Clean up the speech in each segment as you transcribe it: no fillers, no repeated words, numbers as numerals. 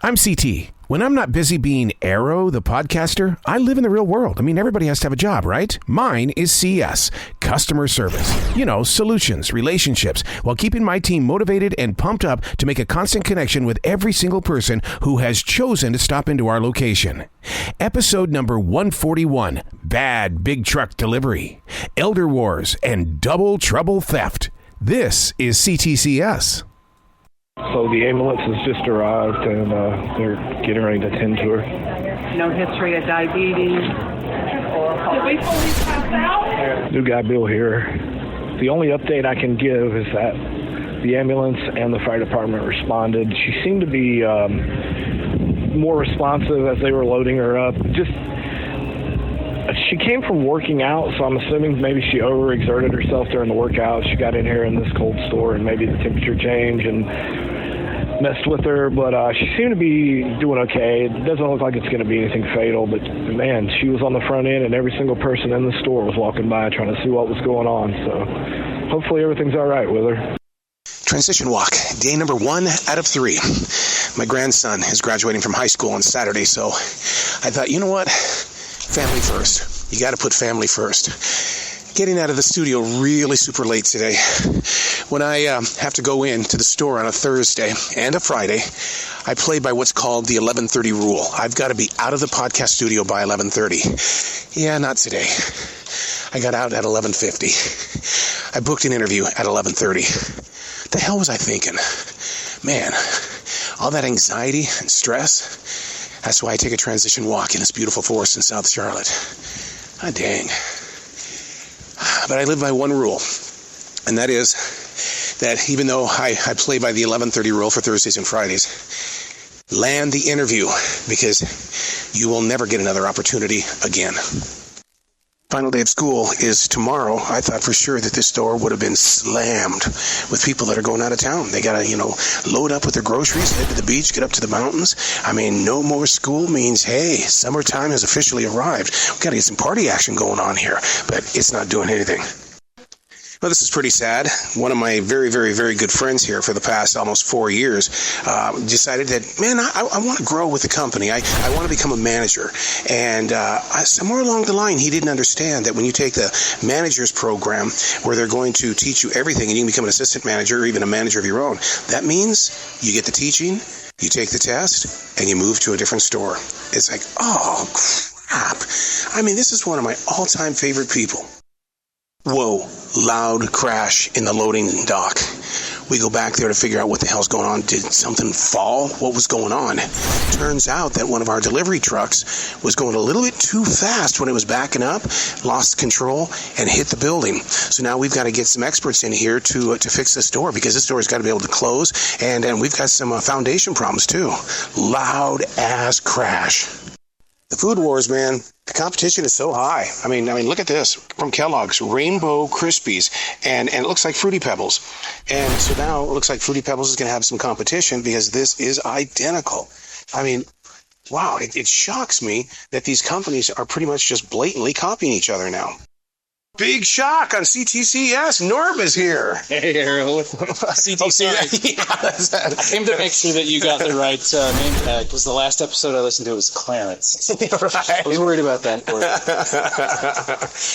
I'm CT. When I'm not busy being Arroe, the podcaster, I live in the real world. I mean, everybody has to have a job, right? Mine is C.S. Customer Service. You know, solutions, relationships, while keeping my team motivated and pumped up to make a constant connection with every single person who has chosen to stop into our location. Episode number 141, Bad Big Truck Delivery, Elder Wars, and Double Trouble Theft. This is C.T.C.S. So the ambulance has just arrived, and they're getting ready to tend to her. No history of diabetes. Did we fully pass out? New guy Bill here. The only update I can give is that the ambulance and the fire department responded. She seemed to be more responsive as they were loading her up. She came from working out, so I'm assuming maybe she overexerted herself during the workout. She got in here in this cold store, and maybe the temperature changed and messed with her, but she seemed to be doing okay. It doesn't look like it's going to be anything fatal, but man, she was on the front end, and every single person in the store was walking by trying to see what was going on, so hopefully everything's all right with her. Transition walk, day number 1 out of 3. My grandson is graduating from high school on Saturday, so I thought, you know what? Family first. You got to put family first. Getting out of the studio really super late today. When I have to go in to the store on a Thursday and a Friday, I play by what's called the 11:30 rule. I've got to be out of the podcast studio by 11:30. Yeah, not today. I got out at 11:50. I booked an interview at 11:30. The hell was I thinking? Man, all that anxiety and stress. That's why I take a transition walk in this beautiful forest in South Charlotte. Ah, dang. But I live by one rule, and that is that even though I play by the 11:30 rule for Thursdays and Fridays, land the interview, because you will never get another opportunity again. Final day of school is tomorrow. I thought for sure that this store would have been slammed with people that are going out of town. They got to, load up with their groceries, head to the beach, get up to the mountains. I mean, no more school means, hey, summertime has officially arrived. We've got to get some party action going on here, but it's not doing anything. Well, this is pretty sad. One of my very, very, very good friends here for the past almost 4 years decided that, man, I want to grow with the company. I want to become a manager. And somewhere along the line, he didn't understand that when you take the manager's program where they're going to teach you everything and you can become an assistant manager or even a manager of your own, that means you get the teaching, you take the test, and you move to a different store. It's like, oh, crap. I mean, this is one of my all-time favorite people. Whoa, loud crash in the loading dock. We go back there to figure out what the hell's going on. Did something fall? What was going on? Turns out that one of our delivery trucks was going a little bit too fast when it was backing up, lost control, and hit the building. So now we've got to get some experts in here to fix this door, because this door has got to be able to close, and we've got some foundation problems too. Loud ass crash. The food wars, man, the competition is so high. I mean, look at this from Kellogg's, Rainbow Krispies, and it looks like Fruity Pebbles. And so now it looks like Fruity Pebbles is going to have some competition because this is identical. I mean, wow, it shocks me that these companies are pretty much just blatantly copying each other now. Big shock on C.T.C.S. Norb is here. Hey, Arroe. C.T.C.S. I came to make sure that you got the right name tag, because the last episode I listened to was Clarence. Right. I was worried about that.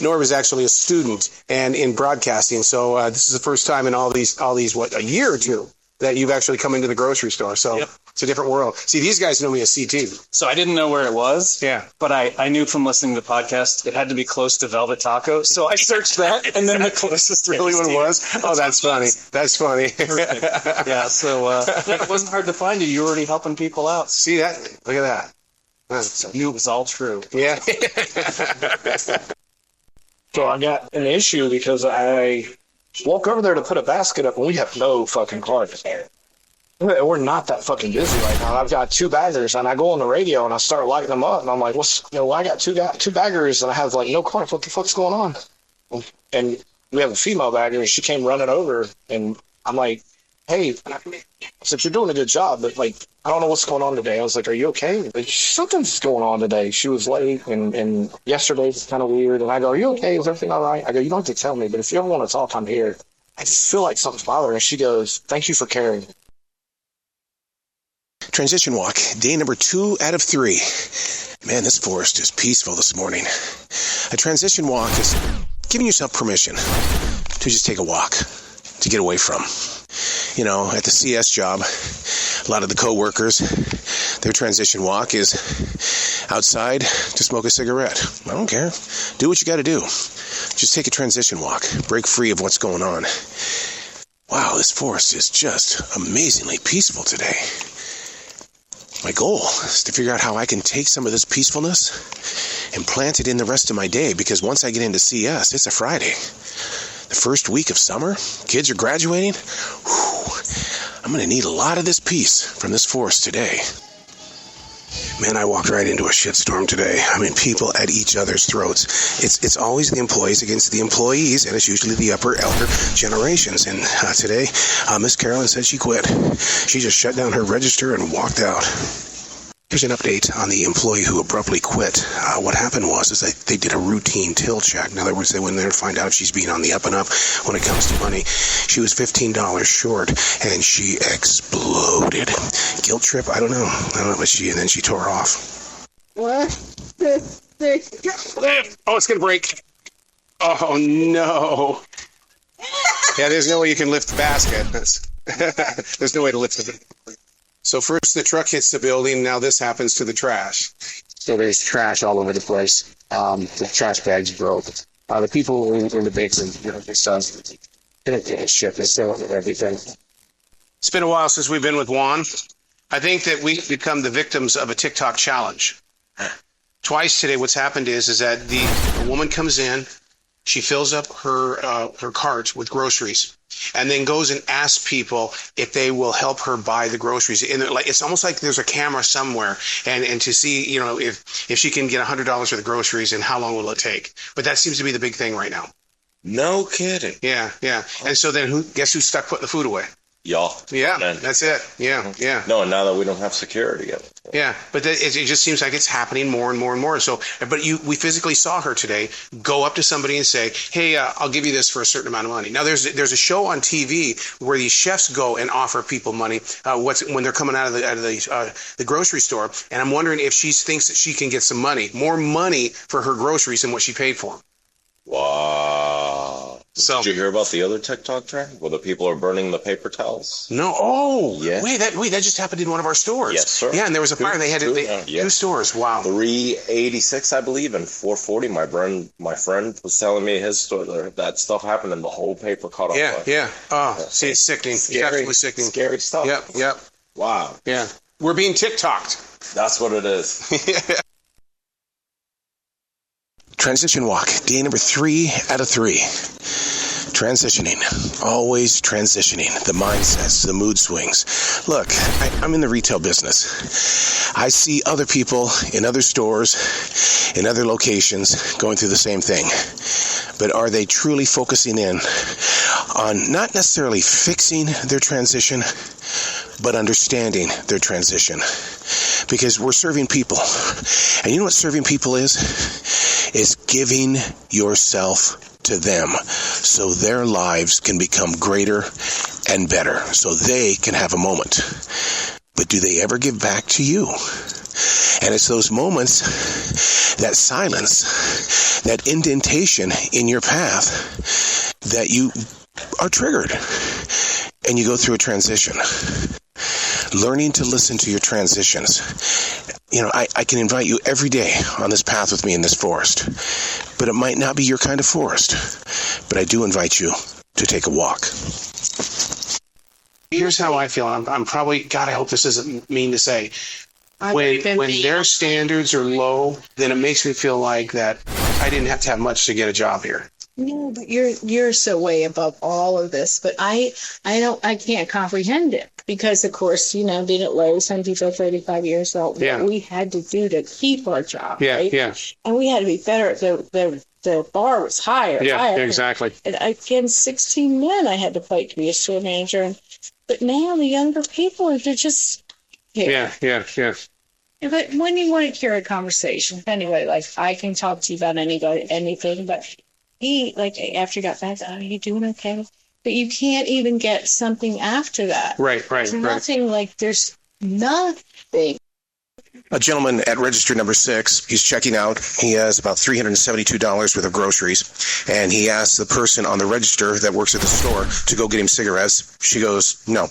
Norb is actually a student and in broadcasting, so this is the first time in all these, a year or two, that you've actually come into the grocery store. So yep. It's a different world. See, these guys know me as CT. So I didn't know where it was. Yeah. But I knew from listening to the podcast it had to be close to Velvet Taco. So I searched that, and then the closest really what it was? Oh, that's funny. That's funny. Perfect. Yeah, so it wasn't hard to find you. You were already helping people out. See that? Look at that. I knew it was all true. Yeah. So I got an issue because I walk over there to put a basket up, and we have no fucking cars. We're not that fucking busy right now. I've got 2 baggers, and I go on the radio and I start lighting them up, and I'm like, I got two baggers, and I have no cars. What the fuck's going on? And we have a female bagger, and she came running over, and I'm like, hey, I said, you're doing a good job, but I don't know what's going on today. I was like, are you okay? Something's going on today. She was late, and yesterday was kind of weird. And I go, are you okay? Is everything all right? I go, you don't have to tell me, but if you ever want to talk, I'm here. I just feel like something's bothering her. She goes, thank you for caring. Transition walk, day number 2 out of 3. Man, this forest is peaceful this morning. A transition walk is giving yourself permission to just take a walk, to get away from. You know, at the CS job, a lot of the coworkers, their transition walk is outside to smoke a cigarette. I don't care. Do what you got to do. Just take a transition walk. Break free of what's going on. Wow, this forest is just amazingly peaceful today. My goal is to figure out how I can take some of this peacefulness and plant it in the rest of my day, because once I get into CS, it's a Friday. The first week of summer, kids are graduating. Whew, I'm going to need a lot of this peace from this forest today. Man, I walked right into a shitstorm today. I mean, people at each other's throats. It's always the employees against the employees, and it's usually the upper elder generations. And today, Miss Carolyn said she quit. She just shut down her register and walked out. Here's an update on the employee who abruptly quit. What happened was they did a routine till check. In other words, they went there to find out she's being on the up and up when it comes to money. She was $15 short, and she exploded. Guilt trip? I don't know, but then she tore off. What? Oh, it's going to break. Oh, no. Yeah, there's no way you can lift the basket. There's no way to lift it. So first the truck hits the building, now this happens to the trash. So there's trash all over the place. The trash bags broke. The people in the basement, just didn't get shit. They still everything. It's been a while since we've been with Juan. I think that we've become the victims of a TikTok challenge. Twice today what's happened is that a woman comes in, she fills up her cart with groceries, and then goes and asks people if they will help her buy the groceries. And it's almost like there's a camera somewhere, and to see, if she can get $100 for the groceries and how long will it take. But that seems to be the big thing right now. No kidding. Yeah. And so then guess who's stuck putting the food away? Y'all. Yeah, that's it. Yeah. No, now that we don't have security yet. Yeah, but it just seems like it's happening more and more and more. So, but we physically saw her today go up to somebody and say, "Hey, I'll give you this for a certain amount of money." Now, there's a show on TV where these chefs go and offer people money when they're coming out of the grocery store, and I'm wondering if she thinks that she can get some more money for her groceries than what she paid for them. Wow. So, did you hear about the other TikTok trend where the people are burning the paper towels? No. Oh, yeah. Wait, that just happened in one of our stores. Yes, sir. Yeah, and there was a fire. They had two stores. Wow. 386, I believe, and 440. My friend was telling me his store that stuff happened and the whole paper caught on fire. Yeah. Oh, see, it's sickening. Scary, it's absolutely sickening. Scary stuff. Yep. Wow. Yeah. We're being TikToked. That's what it is. Transition walk, day number 3 out of 3. Transitioning, always transitioning, the mindsets, the mood swings. Look, I'm in the retail business. I see other people in other stores, in other locations, going through the same thing. But are they truly focusing in on not necessarily fixing their transition, but understanding their transition? Because we're serving people. And you know what serving people is? It's giving yourself to them so their lives can become greater and better, so they can have a moment. But do they ever give back to you? And it's those moments, that silence, that indentation in your path that you are triggered and you go through a transition. Learning to listen to your transitions. I can invite you every day on this path with me in this forest, but it might not be your kind of forest. But I do invite you to take a walk. Here's how I feel. I'm probably, God, I hope this isn't mean to say. When their standards are low, then it makes me feel like that I didn't have to have much to get a job here. No, but you're so way above all of this. But I can't comprehend it because, of course, being at Lowe's, some people are 35 years old. Yeah. What we had to do to keep our job, Yeah, right? yeah. And we had to be better. The bar was higher. Yeah, higher. exactly. And against 16 men, I had to fight to be a store manager. But now the younger people, they're just Yeah. But when you want to carry a conversation, anyway, like I can talk to you about anything, but he, after he got back, are you doing okay? But you can't even get something after that. Right. There's nothing like there's Nothing. A gentleman at register number 6, he's checking out. He has about $372 worth of groceries, and he asks the person on the register that works at the store to go get him cigarettes. She goes, no.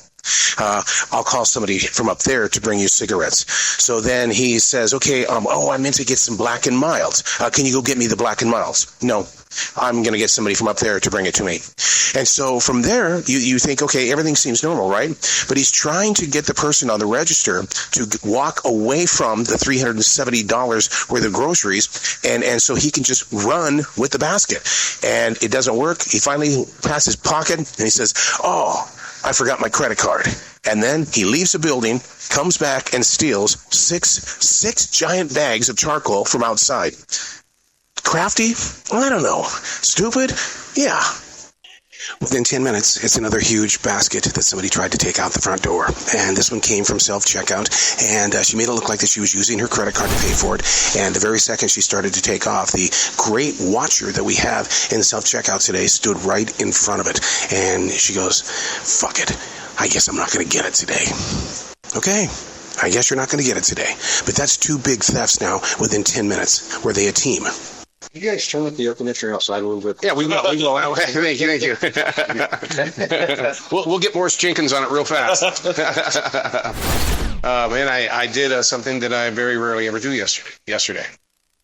I'll call somebody from up there to bring you cigarettes. So then he says, okay, I meant to get some Black and Milds. Can you go get me the Black and Milds? No, I'm going to get somebody from up there to bring it to me. And so from there, you think, okay, everything seems normal, right? But he's trying to get the person on the register to walk away from the $370 worth of groceries, and so he can just run with the basket. And it doesn't work. He finally passes his pocket, and he says, oh, I forgot my credit card. And then he leaves the building, comes back, and steals six giant bags of charcoal from outside. Crafty? I don't know. Stupid? Yeah. Within 10 minutes, it's another huge basket that somebody tried to take out the front door. And this one came from self-checkout, and she made it look like that she was using her credit card to pay for it. And the very second she started to take off, the great watcher that we have in self-checkout today stood right in front of it. And she goes, fuck it. I guess I'm not going to get it today. Okay. I guess you're not going to get it today. But that's 2 big thefts now within 10 minutes. Were they a team? You guys turn up the air conditioner outside a little bit. Yeah, we will. Thank you. We'll get Morris Jenkins on it real fast. Man, I did something that I very rarely ever do yesterday.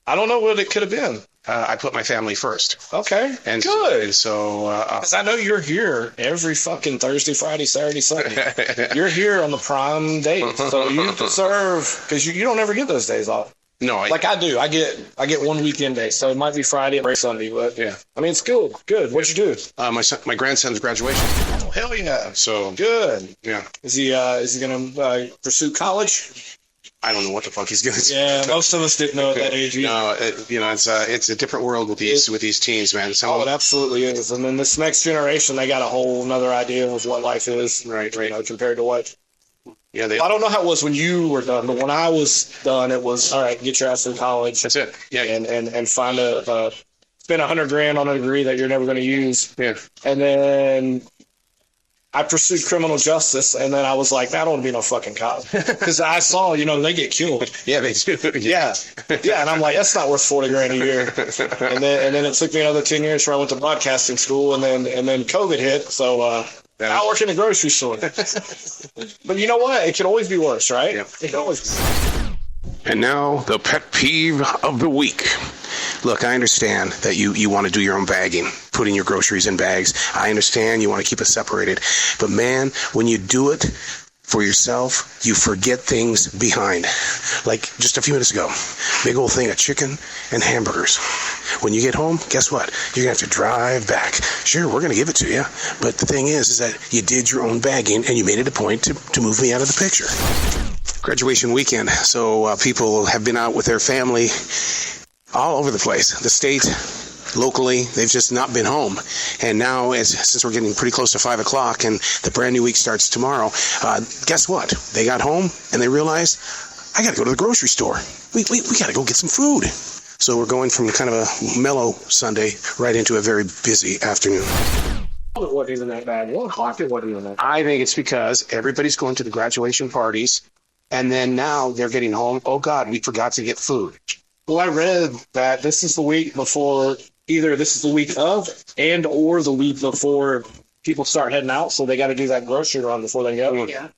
I don't know what it could have been. I put my family first. Okay, and good. So, because I know you're here every fucking Thursday, Friday, Saturday, Sunday. You're here on the prime days, so you deserve, because you don't ever get those days off. No, like I do. I get one weekend day, so it might be Friday and Sunday, but yeah. I mean, it's good. Good. What'd you do? My grandson's graduation. Oh, hell yeah! So good. Yeah. Is he gonna pursue college? I don't know what the fuck he's gonna do. Yeah, most of us didn't know at that age. No, it's a different world with these teens, man. It absolutely is. And then this next generation, they got a whole another idea of what life is, right? Compared to what. Yeah, I don't know how it was when you were done, but when I was done, it was all right. Get your ass to college. That's it. Yeah, and find spend $100,000 on a degree that you're never going to use. Yeah, and then I pursued criminal justice, and then I was like, I don't want to be no fucking cop because I saw, they get killed. Yeah, they do. Yeah, and I'm like, that's not worth $40,000 a year. And then it took me another 10 years where I went to broadcasting school, and then COVID hit, so. I work in a grocery store. But you know what? It can always be worse, right? Yeah. It can always be. And now, the pet peeve of the week. Look, I understand that you want to do your own bagging, putting your groceries in bags. I understand you want to keep it separated. But man, when you do it for yourself, you forget things behind. Like just a few minutes ago, big old thing of chicken and hamburgers. When you get home, guess what? You're going to have to drive back. Sure, we're going to give it to you. But the thing is that you did your own bagging and you made it a point to move me out of the picture. Graduation weekend. So people have been out with their family all over the place. The state, locally, they've just not been home. And now, since we're getting pretty close to 5 o'clock and the brand new week starts tomorrow, guess what? They got home and they realized, I got to go to the grocery store. We got to go get some food. So we're going from kind of a mellow Sunday right into a very busy afternoon. It wasn't even that bad. 1 o'clock, it wasn't even that bad. I think it's because everybody's going to the graduation parties, and then now they're getting home. Oh, God, we forgot to get food. Well, I read that this is the week before, either this is the week of and or the week before people start heading out, so they got to do that grocery run before they go. Yeah.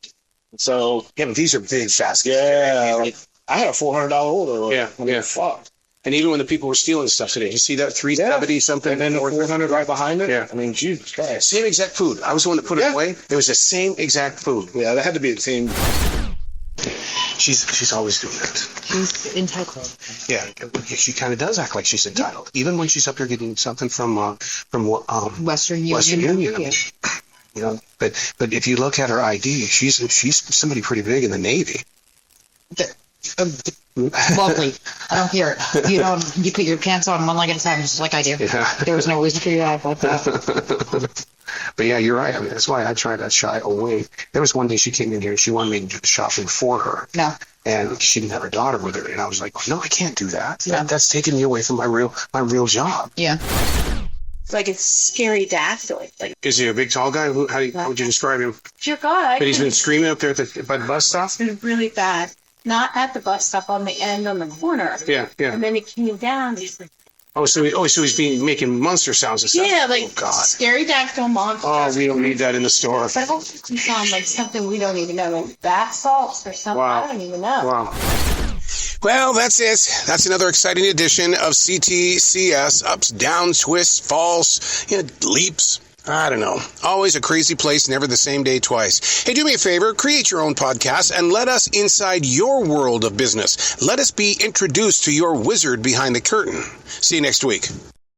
So, yeah, but these are big baskets. Yeah, I had a $400 order. Yeah, fuck. And even when the people were stealing stuff today, you see that 370 something, and then 400 right behind it. Yeah, I mean, Jesus Christ. Same exact food. I was the one that put it away. It was the same exact food. Yeah, that had to be a team. She's always doing that. She's entitled. Yeah, she kind of does act like she's entitled, even when she's up here getting something from Western Union. But if you look at her ID, she's somebody pretty big in the Navy. Lovely. I don't care. You put your pants on one leg at a time, just like I do. Yeah. There was no reason for you to act like that. But yeah, you're right. I mean, that's why I try to shy away. There was one day she came in here and she wanted me to do the shopping for her. No. And she didn't have her daughter with her. And I was like, no, I can't do that. Yeah. That's taking me away from my real job. Yeah. like a scary dactyl. Like, is he a big, tall guy? How would you describe him? dear God, But he's been screaming up there by the bus stop? it's been really bad. Not at the bus stop, on the end, on the corner. Yeah. And then he came down. He's like, So he's making monster sounds and stuff. yeah, like Oh, God. scary dactyl monster. Oh, we don't need that in the store. But I hope you found like something we don't even know, like bath salts or something. Wow. I don't even know. Wow. Well, that's it. That's another exciting edition of C.T.C.S. Ups, downs, twists, falls, leaps. I don't know. Always a crazy place, never the same day twice. Hey, do me a favor, create your own podcast and let us inside your world of business. Let us be introduced to your wizard behind the curtain. See you next week.